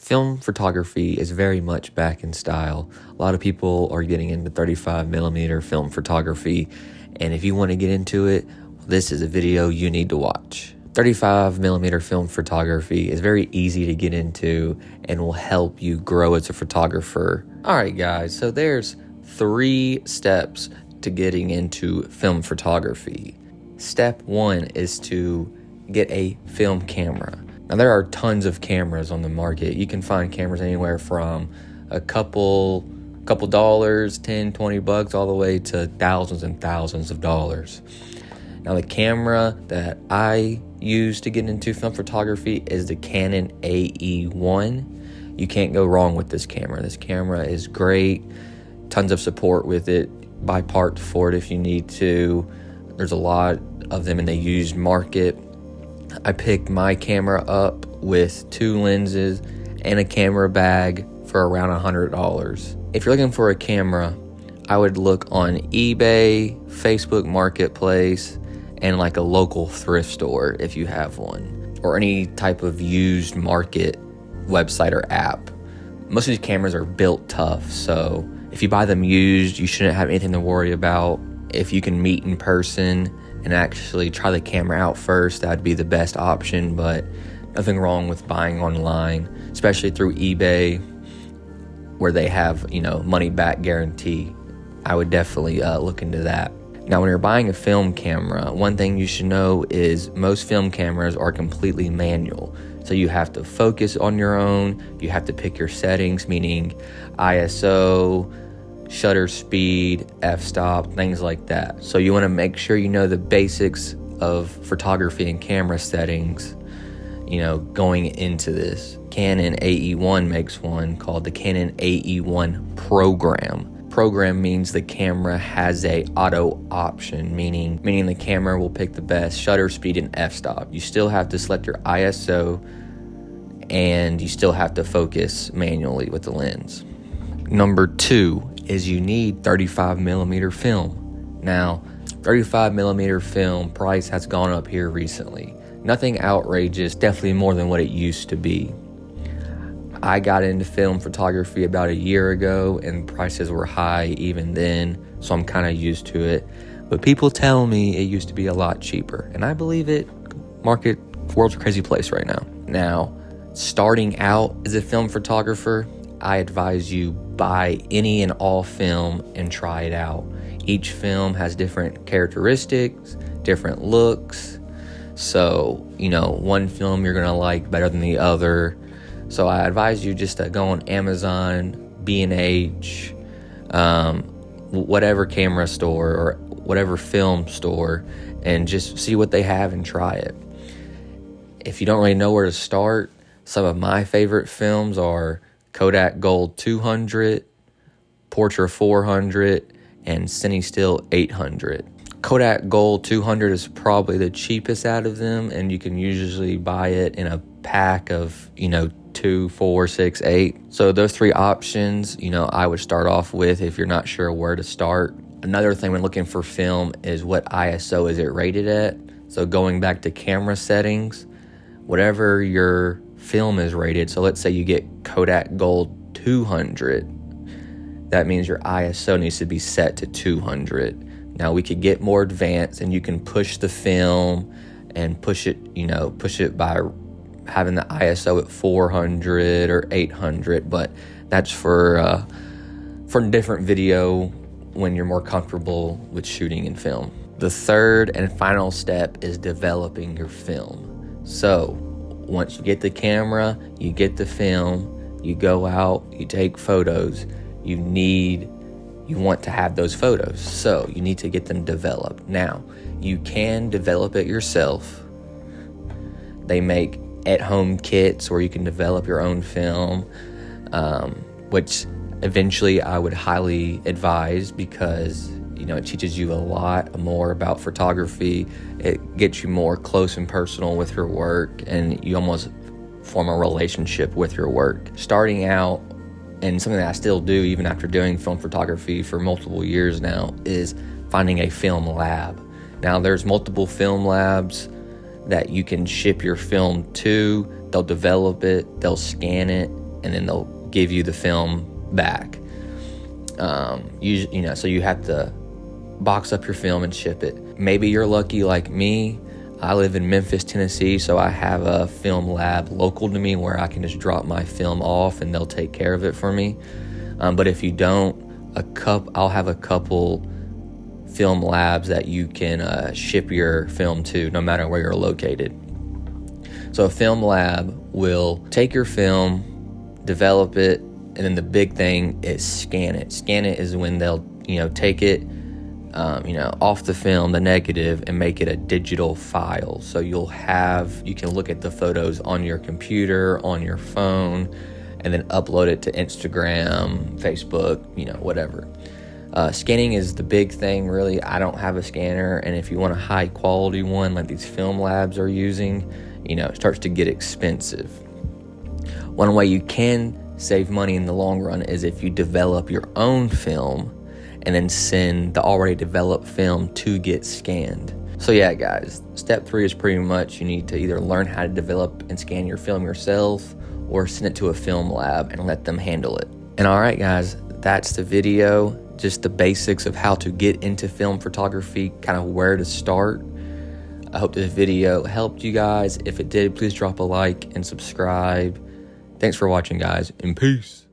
Film photography is very much back in style. A lot of people are getting into 35mm film photography, and if you want to get into it, this is a video you need to watch. 35mm film photography is very easy to get into and will help you grow as a photographer. Alright guys, so there's 3 steps to getting into film photography. Step 1 is to get a film camera. Now there are tons of cameras on the market. You can find cameras anywhere from a couple dollars, 10, 20 bucks, all the way to thousands and thousands of dollars. Now the camera that I use to get into film photography is the Canon AE1. You can't go wrong with this camera. This camera is great. Tons of support with it. Buy parts for it if you need to. There's a lot of them in the used market. I picked my camera up with 2 lenses and a camera bag for around $100. If you're looking for a camera, I would look on eBay, Facebook Marketplace, and like a local thrift store if you have one, or any type of used market website or app. Most of these cameras are built tough, so if you buy them used, you shouldn't have anything to worry about. If you can meet in person and actually try the camera out first, that'd be the best option, but nothing wrong with buying online, especially through eBay, where they have, money back guarantee. I would definitely look into that. Now, when you're buying a film camera, one thing you should know is most film cameras are completely manual. So you have to focus on your own, you have to pick your settings, meaning ISO, shutter speed, f-stop, things like that. So you want to make sure you know the basics of photography and camera settings, going into this. Canon AE1 makes one called the Canon AE1 Program. Program means the camera has a auto option, meaning the camera will pick the best shutter speed and f-stop. You still have to select your ISO and you still have to focus manually with the lens. Number 2 is you need 35mm film. Now, 35mm film price has gone up here recently. Nothing outrageous, definitely more than what it used to be. I got into film photography about a year ago and prices were high even then, so I'm kind of used to it. But people tell me it used to be a lot cheaper, and I believe it. World's a crazy place right now. Now, starting out as a film photographer, I advise you buy any and all film and try it out. Each film has different characteristics, different looks. So, one film you're gonna like better than the other. So I advise you just to go on Amazon, B&H, whatever camera store or whatever film store, and just see what they have and try it. If you don't really know where to start, some of my favorite films are Kodak Gold 200, Portra 400, and Cinestill 800. Kodak Gold 200 is probably the cheapest out of them, and you can usually buy it in a pack of, 2, 4, 6, 8. So those 3 options, I would start off with if you're not sure where to start. Another thing when looking for film is what ISO is it rated at. So going back to camera settings, whatever your film is rated, so let's say you get Kodak Gold 200, that means your ISO needs to be set to 200. Now we could get more advanced and you can push the film and push it by having the ISO at 400 or 800, but that's for different video when you're more comfortable with shooting in film. The third and final step is developing your film. So once you get the camera, you get the film, you go out, you take photos, you want to have those photos, so you need to get them developed. Now, you can develop it yourself. They make at-home kits where you can develop your own film, which eventually I would highly advise because it teaches you a lot more about photography. It gets you more close and personal with your work, and you almost form a relationship with your work. Starting out, and something that I still do even after doing film photography for multiple years now, is finding a film lab. Now there's multiple film labs that you can ship your film to. They'll develop it, they'll scan it, and then they'll give you the film back. So you have to box up your film and ship it. Maybe you're lucky like me. I live in Memphis, Tennessee, so I have a film lab local to me where I can just drop my film off and they'll take care of it for me. But if you don't, I'll have a couple film labs that you can ship your film to, no matter where you're located. So a film lab will take your film, develop it, and then the big thing is scan it. Scan it is when they'll, take it, off the film, the negative, and make it a digital file. So you can look at the photos on your computer, on your phone, and then upload it to Instagram, Facebook, whatever. Scanning is the big thing, really. I don't have a scanner, and if you want a high quality one like these film labs are using, it starts to get expensive. One way you can save money in the long run is if you develop your own film and then send the already developed film to get scanned. So yeah, guys, step 3 is pretty much you need to either learn how to develop and scan your film yourself or send it to a film lab and let them handle it. And all right, guys, that's the video. Just the basics of how to get into film photography, kind of where to start. I hope this video helped you guys. If it did, please drop a like and subscribe. Thanks for watching, guys, and peace.